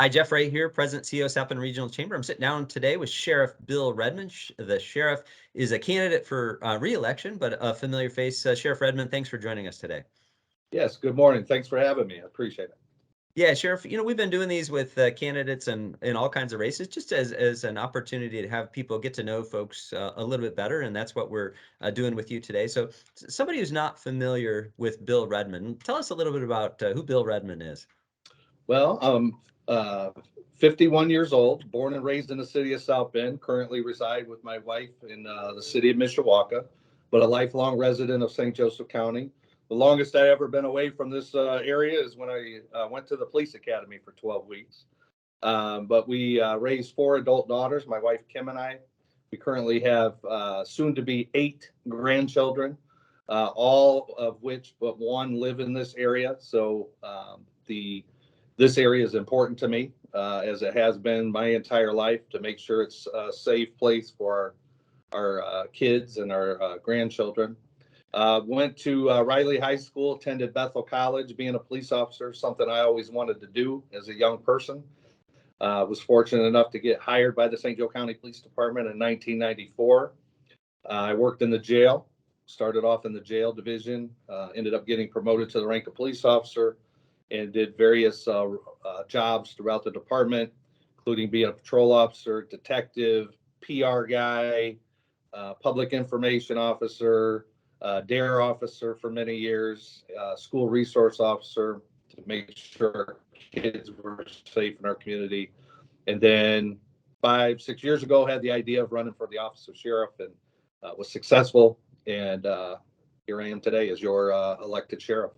Hi, Jeff Ray here, President CEO, South Bend Regional Chamber. I'm sitting down today with Sheriff Bill Redman. The sheriff is a candidate for re-election, but a familiar face. Sheriff Redman, thanks for joining us today. Yes, good morning. Thanks for having me. I appreciate it. Yeah, Sheriff, we've been doing these with candidates and in all kinds of races, just as an opportunity to have people get to know folks a little bit better, and that's what we're doing with you today. So somebody who's not familiar with Bill Redman, tell us a little bit about who Bill Redman is. Well, I'm 51 years old, born and raised in the city of South Bend, currently reside with my wife in the city of Mishawaka, but a lifelong resident of St. Joseph County. The longest I ever been away from this area is when I went to the police academy for 12 weeks. But we raised 4 adult daughters, my wife Kim and I. We currently have soon to be 8 grandchildren, all of which but one live in this area. So this area is important to me, as it has been my entire life, to make sure it's a safe place for our kids and our grandchildren. Went to Riley High School, attended Bethel College. Being a police officer, something I always wanted to do as a young person. Was fortunate enough to get hired by the St. Joe County Police Department in 1994. I worked in the jail, started off in the jail division, ended up getting promoted to the rank of police officer, and did various jobs throughout the department, including being a patrol officer, detective, PR guy, public information officer, DARE officer for many years, school resource officer to make sure kids were safe in our community. And then 5-6 years ago, had the idea of running for the office of sheriff and was successful. And here I am today as your elected sheriff.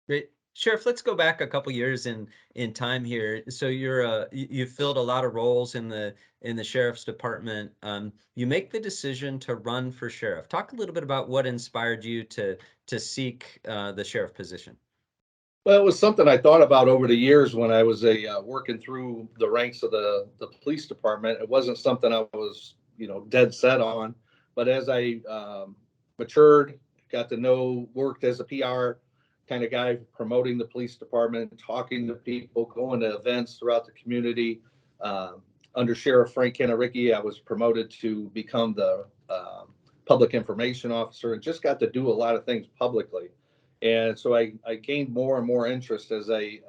Great. Sheriff, let's go back a couple years in time here. So you've filled a lot of roles in the sheriff's department. You make the decision to run for sheriff. Talk a little bit about what inspired you to seek the sheriff position. Well, it was something I thought about over the years when I was working through the ranks of the police department. It wasn't something I was, dead set on. But as I matured, got to know, worked as a PR kind of guy, promoting the police department, talking to people, going to events throughout the community. Under Sheriff Frank Kennericki, I was promoted to become the public information officer and just got to do a lot of things publicly. And so I gained more and more interest as I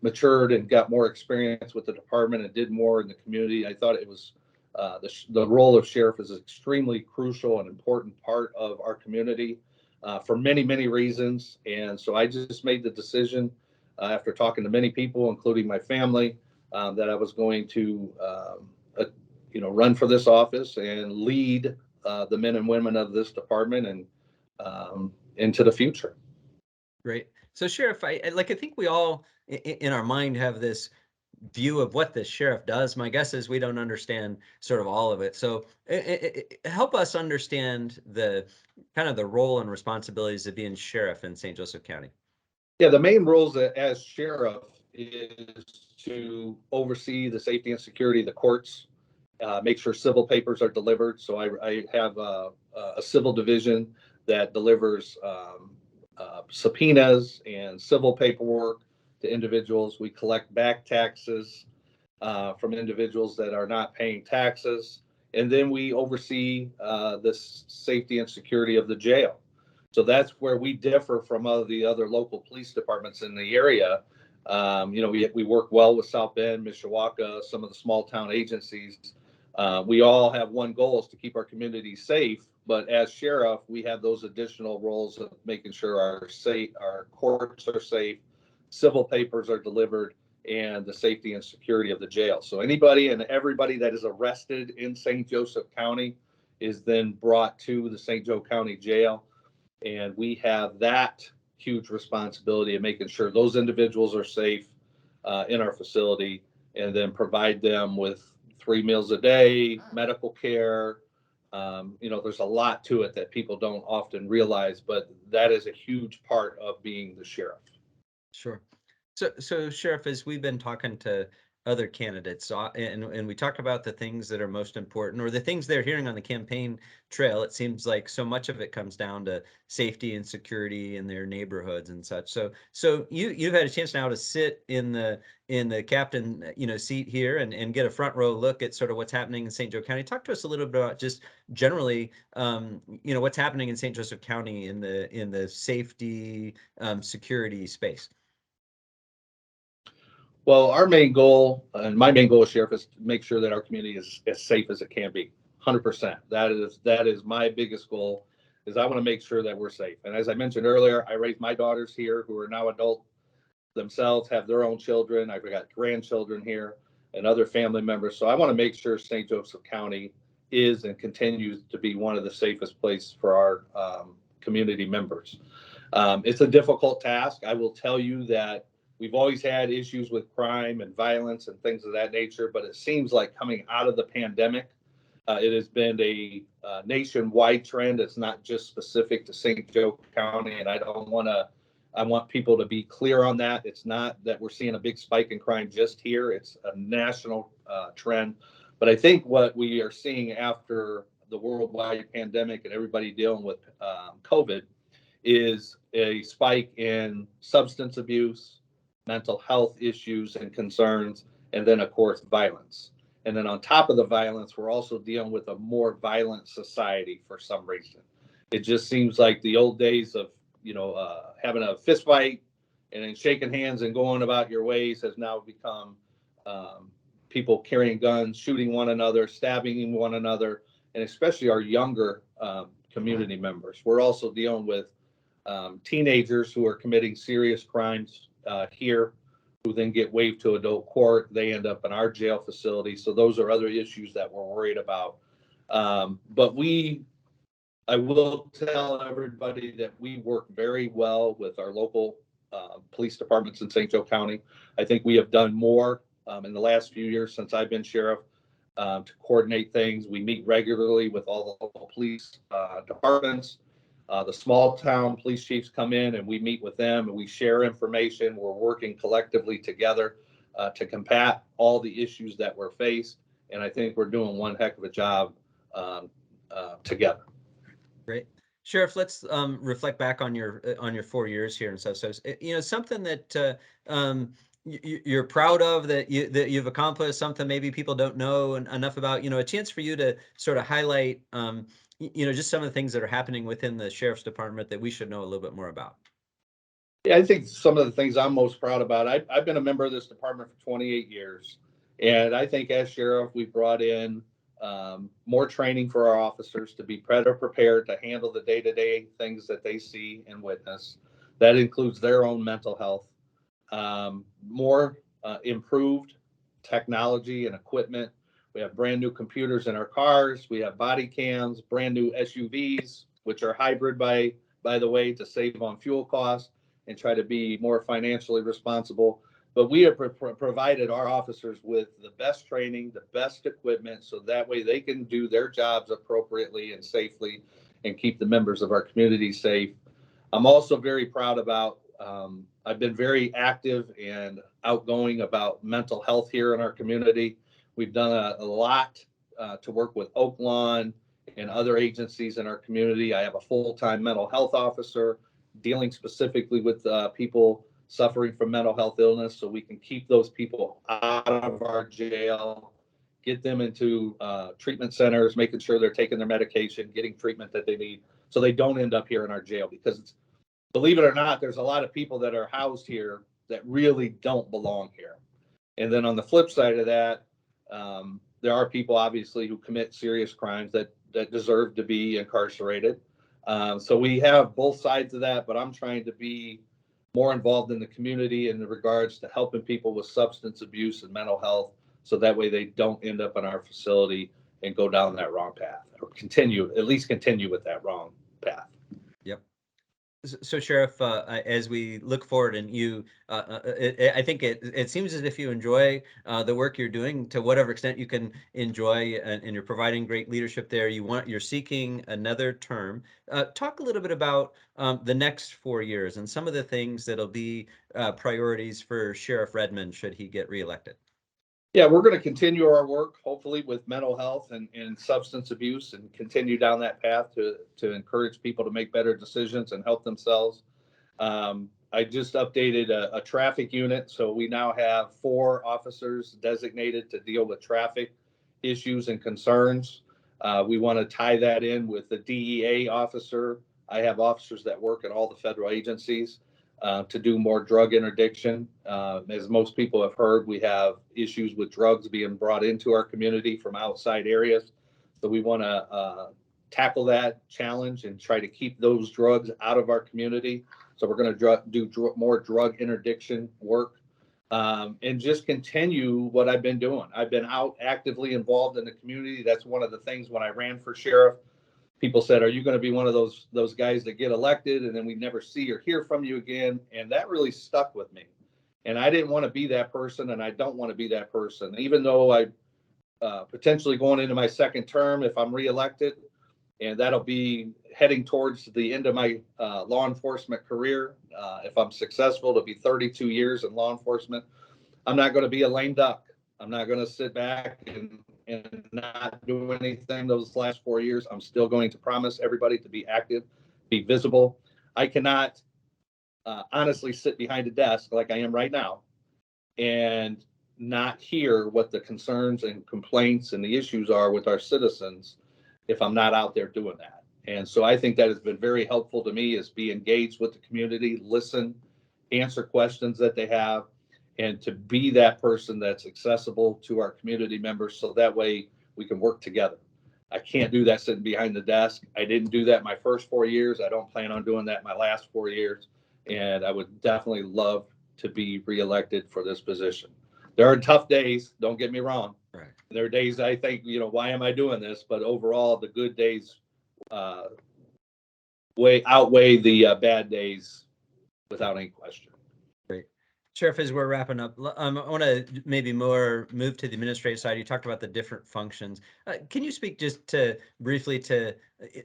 matured and got more experience with the department and did more in the community. I thought it was the role of sheriff is an extremely crucial and important part of our community for many, many reasons. And so I just made the decision after talking to many people, including my family, that I was going to, run for this office and lead the men and women of this department and into the future. Great. So Sheriff, I think we all in our mind have this view of what the sheriff does. My guess is we don't understand sort of all of it. So help us understand the kind of the role and responsibilities of being sheriff in St. Joseph County. Yeah, the main roles as sheriff is to oversee the safety and security of the courts, make sure civil papers are delivered. So I have a civil division that delivers subpoenas and civil paperwork to individuals. We collect back taxes from individuals that are not paying taxes. And then we oversee the safety and security of the jail. So that's where we differ from the other local police departments in the area. We work well with South Bend, Mishawaka, some of the small town agencies. We all have one goal, is to keep our community safe. But as sheriff, we have those additional roles of making sure our courts are safe, civil papers are delivered, and the safety and security of the jail. So anybody and everybody that is arrested in St. Joseph County is then brought to the St. Joe County Jail. And we have that huge responsibility of making sure those individuals are safe in our facility, and then provide them with 3 meals a day, medical care. There's a lot to it that people don't often realize, but that is a huge part of being the sheriff. Sure. So Sheriff, as we've been talking to other candidates. So, and we talked about the things that are most important, or the things they're hearing on the campaign trail. It seems like so much of it comes down to safety and security in their neighborhoods and such. So you've had a chance now to sit in the captain, seat here and get a front row look at sort of what's happening in St. Joe County. Talk to us a little bit about just generally, what's happening in St. Joseph County in the safety, security space. Well, our main goal, and my main goal as sheriff, is to make sure that our community is as safe as it can be. 100%. That is my biggest goal. Is I want to make sure that we're safe. And as I mentioned earlier, I raised my daughters here, who are now adult themselves, have their own children. I've got grandchildren here and other family members. So I want to make sure St. Joseph County is and continues to be one of the safest places for our community members. It's a difficult task. I will tell you that we've always had issues with crime and violence and things of that nature, but it seems like coming out of the pandemic, it has been a nationwide trend. It's not just specific to St. Joe County, and I want people to be clear on that. It's not that we're seeing a big spike in crime just here. It's a national trend. But I think what we are seeing after the worldwide pandemic and everybody dealing with COVID is a spike in substance abuse, mental health issues and concerns, and then, of course, violence. And then on top of the violence, we're also dealing with a more violent society for some reason. It just seems like the old days of, having a fist fight and then shaking hands and going about your ways has now become people carrying guns, shooting one another, stabbing one another, and especially our younger community members. We're also dealing with teenagers who are committing serious crimes here, who then get waived to adult court. They end up in our jail facility. So those are other issues that we're worried about. But I will tell everybody that we work very well with our local police departments in St. Joe County. I think we have done more in the last few years since I've been sheriff to coordinate things. We meet regularly with all the local police departments. The small town police chiefs come in and we meet with them and we share information. We're working collectively together to combat all the issues that we're faced. And I think we're doing one heck of a job together. Great. Sheriff, let's reflect back on your 4 years here and stuff. So, something that you're proud of that you've accomplished, something maybe people don't know enough about. A chance for you to sort of highlight, just some of the things that are happening within the sheriff's department that we should know a little bit more about. Yeah, I think some of the things I'm most proud about. I've been a member of this department for 28 years, and I think as sheriff, we brought in more training for our officers to be better prepared to handle the day-to-day things that they see and witness. That includes their own mental health, more improved technology and equipment. We have brand new computers in our cars. We have body cams, brand new SUVs, which are hybrid by the way, to save on fuel costs and try to be more financially responsible. But we have provided our officers with the best training, the best equipment, so that way they can do their jobs appropriately and safely and keep the members of our community safe. I'm also very proud about, I've been very active and outgoing about mental health here in our community. We've done a lot to work with Oak Lawn and other agencies in our community. I have a full-time mental health officer dealing specifically with people suffering from mental health illness, so we can keep those people out of our jail, get them into treatment centers, making sure they're taking their medication, getting treatment that they need, so they don't end up here in our jail. Because believe it or not, there's a lot of people that are housed here that really don't belong here. And then on the flip side of that, there are people obviously who commit serious crimes that deserve to be incarcerated. So we have both sides of that, but I'm trying to be more involved in the community in regards to helping people with substance abuse and mental health, so that way they don't end up in our facility and go down that wrong path, or at least continue with that wrong path. Yep. So, Sheriff, as we look forward, and I think it seems as if you enjoy the work you're doing to whatever extent you can enjoy, and you're providing great leadership there. You're seeking another term. Talk a little bit about the next 4 years and some of the things that'll be priorities for Sheriff Redman should he get reelected. Yeah, we're going to continue our work, hopefully, with mental health and substance abuse, and continue down that path to encourage people to make better decisions and help themselves. I just updated a traffic unit, so we now have 4 officers designated to deal with traffic issues and concerns. We want to tie that in with the DEA officer. I have officers that work at all the federal agencies to do more drug interdiction. As most people have heard, we have issues with drugs being brought into our community from outside areas. So we want to tackle that challenge and try to keep those drugs out of our community. So we're going to do more drug interdiction work, and just continue what I've been doing. I've been out actively involved in the community. That's one of the things when I ran for sheriff. People said, "Are you going to be one of those guys that get elected and then we never see or hear from you again?" And that really stuck with me. And I didn't want to be that person, and I don't want to be that person, even though I potentially going into my second term if I'm reelected, and that'll be heading towards the end of my law enforcement career. If I'm successful, it'll be 32 years in law enforcement. I'm not going to be a lame duck. I'm not going to sit back and not do anything those last 4 years. I'm still going to promise everybody to be active, be visible. I cannot honestly sit behind a desk like I am right now and not hear what the concerns and complaints and the issues are with our citizens if I'm not out there doing that. And so I think that has been very helpful to me, is be engaged with the community, listen, answer questions that they have, and to be that person that's accessible to our community members so that way we can work together. I can't do that sitting behind the desk. I didn't do that my first 4 years. I don't plan on doing that my last 4 years. And I would definitely love to be reelected for this position. There are tough days, don't get me wrong. Right. There are days I think, why am I doing this? But overall, the good days uh, way outweigh the bad days without any question. Great. Sheriff, as we're wrapping up, I want to maybe more move to the administrative side. You talked about the different functions. Can you speak just to briefly to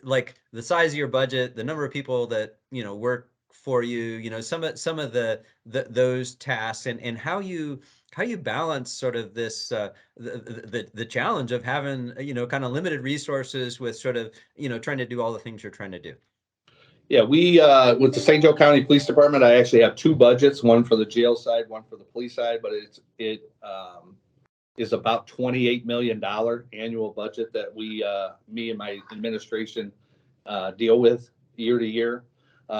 like the size of your budget, the number of people that work for you, some of those tasks, and how you balance sort of this the challenge of having kind of limited resources with sort of trying to do all the things you're trying to do. Yeah, we with the St. Joe County Police Department, I actually have 2 budgets, one for the jail side, one for the police side, but it is about $28 million annual budget that me and my administration deal with year to year.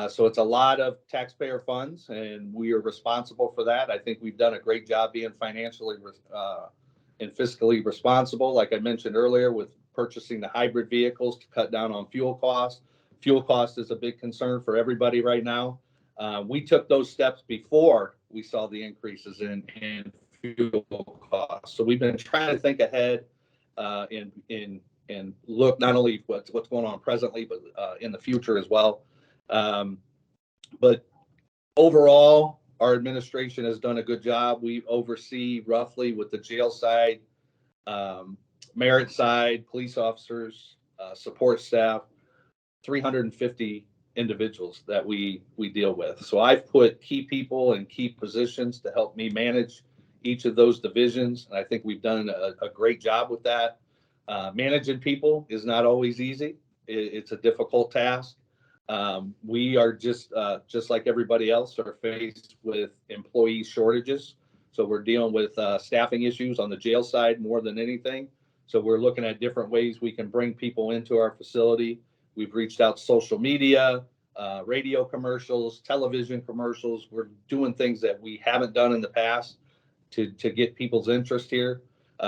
So it's a lot of taxpayer funds, and we are responsible for that. I think we've done a great job being financially and fiscally responsible, like I mentioned earlier, with purchasing the hybrid vehicles to cut down on fuel costs. Fuel cost is a big concern for everybody right now. We took those steps before we saw the increases in fuel costs. So we've been trying to think ahead and look not only what's going on presently, but in the future as well. But overall, our administration has done a good job. We oversee roughly with the jail side, merit side, police officers, support staff, 350 individuals that we deal with. So I've put key people in key positions to help me manage each of those divisions, and I think we've done a great job with that. Managing people is not always easy. It's a difficult task. We are just like everybody else are faced with employee shortages. So we're dealing with staffing issues on the jail side more than anything. So we're looking at different ways we can bring people into our facility. We've reached out to social media, radio commercials, television commercials. We're doing things that we haven't done in the past to get people's interest here.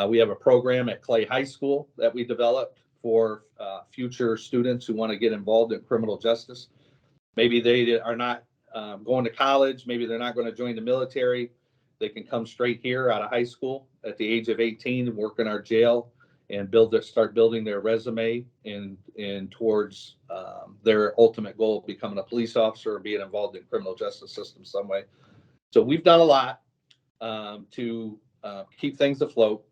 We have a program at Clay High School that we developed for future students who want to get involved in criminal justice. Maybe they are not going to college. Maybe they're not going to join the military. They can come straight here out of high school at the age of 18 and work in our jail and start building their resume and towards their ultimate goal of becoming a police officer or being involved in criminal justice system some way. So we've done a lot to keep things afloat.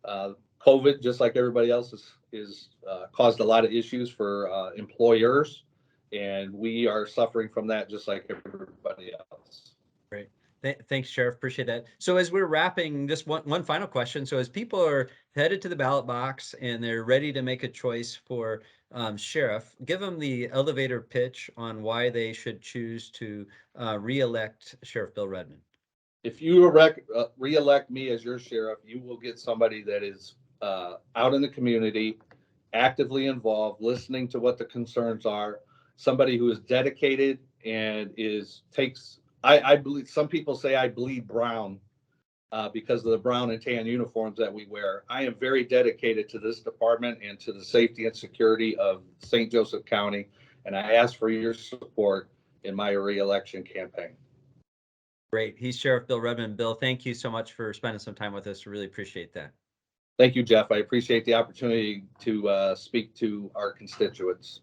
COVID, just like everybody else, is caused a lot of issues for employers, and we are suffering from that just like everybody else. Great. Thanks, Sheriff. Appreciate that. So as we're wrapping, just one final question. So as people are headed to the ballot box and they're ready to make a choice for sheriff, give them the elevator pitch on why they should choose to re-elect Sheriff Bill Redman. If you re-elect me as your sheriff, you will get somebody that is out in the community, actively involved, listening to what the concerns are, somebody who is dedicated and I believe some people say I bleed brown because of the brown and tan uniforms that we wear. I am very dedicated to this department and to the safety and security of St. Joseph County, and I ask for your support in my reelection campaign. Great. He's Sheriff Bill Redman. Bill, thank you so much for spending some time with us. Really appreciate that. Thank you, Jeff. I appreciate the opportunity to speak to our constituents.